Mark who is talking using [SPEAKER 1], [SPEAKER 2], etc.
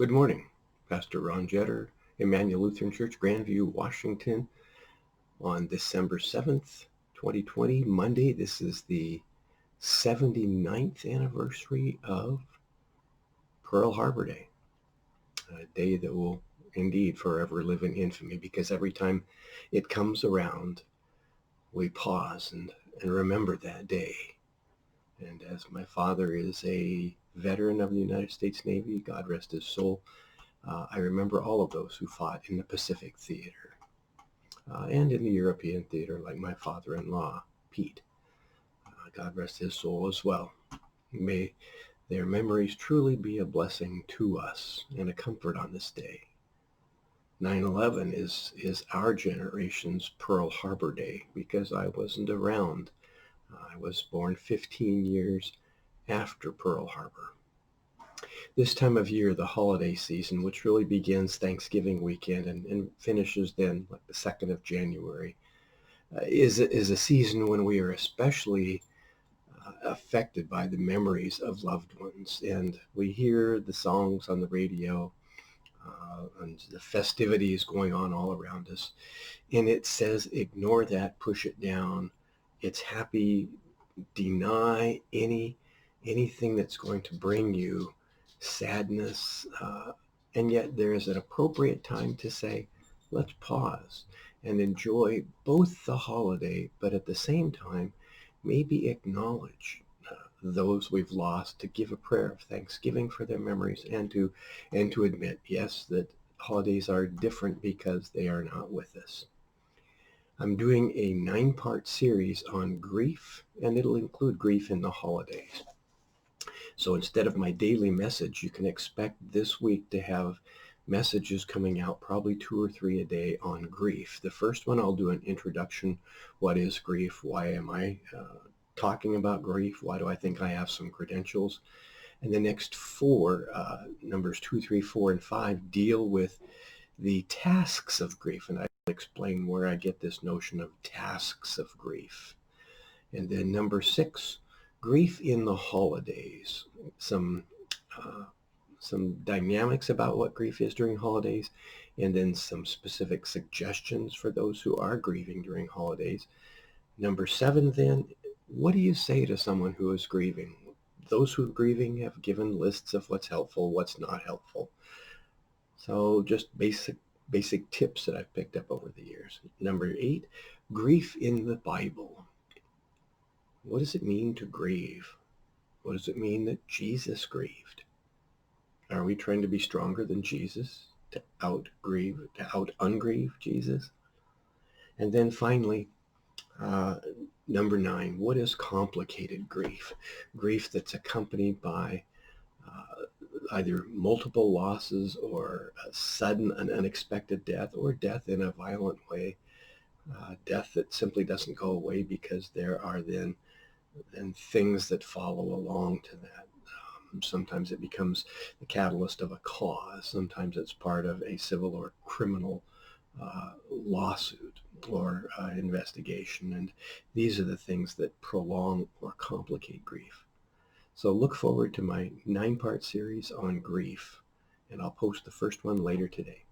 [SPEAKER 1] Good morning, Pastor Ron Jetter, Immanuel Lutheran Church, Grandview, Washington, on December 7th, 2020, Monday. This is the 79th anniversary of Pearl Harbor Day, a day that will indeed forever live in infamy, because every time it comes around, we pause and remember that day. And as my father is a veteran of the United States Navy, God rest his soul, I remember all of those who fought in the Pacific Theater and in the European theater, like my father-in-law, Pete. God rest his soul as well. May their memories truly be a blessing to us and a comfort on this day. 9/11 is our generation's Pearl Harbor Day, because I wasn't around. I was born 15 years after Pearl Harbor. This time of year, the holiday season, which really begins Thanksgiving weekend and finishes then like the 2nd of January, is a season when we are especially affected by the memories of loved ones. And we hear the songs on the radio and the festivities going on all around us. And it says, ignore that, push it down. It's happy, deny anything that's going to bring you sadness. And yet there is an appropriate time to say, let's pause and enjoy both the holiday, but at the same time, maybe acknowledge those we've lost, to give a prayer of thanksgiving for their memories, and to admit, yes, that holidays are different because they are not with us. I'm doing a 9-part series on grief, and it'll include grief in the holidays. So instead of my daily message, you can expect this week to have messages coming out, probably 2 or 3 a day, on grief. The first one, I'll do an introduction. What is grief? Why am I talking about grief? Why do I think I have some credentials? And the next 4, numbers 2, 3, 4, and 5, deal with the tasks of grief. And I'll explain where I get this notion of tasks of grief. And then number 6, grief in the holidays. Some dynamics about what grief is during holidays, and then some specific suggestions for those who are grieving during holidays. Number 7, then, what do you say to someone who is grieving? Those who are grieving have given lists of what's helpful, what's not helpful. So just basic tips that I've picked up over the years. Number 8, grief in the Bible. What does it mean to grieve? What does it mean that Jesus grieved? Are we trying to be stronger than Jesus, to out-ungrieve Jesus? And then finally, number 9, what is complicated grief? Grief that's accompanied by either multiple losses, or a sudden and unexpected death, or death in a violent way, death that simply doesn't go away because there are then things that follow along to that. Sometimes it becomes the catalyst of a cause. Sometimes it's part of a civil or criminal lawsuit or investigation. And these are the things that prolong or complicate grief. So look forward to my 9-part series on grief, and I'll post the first one later today.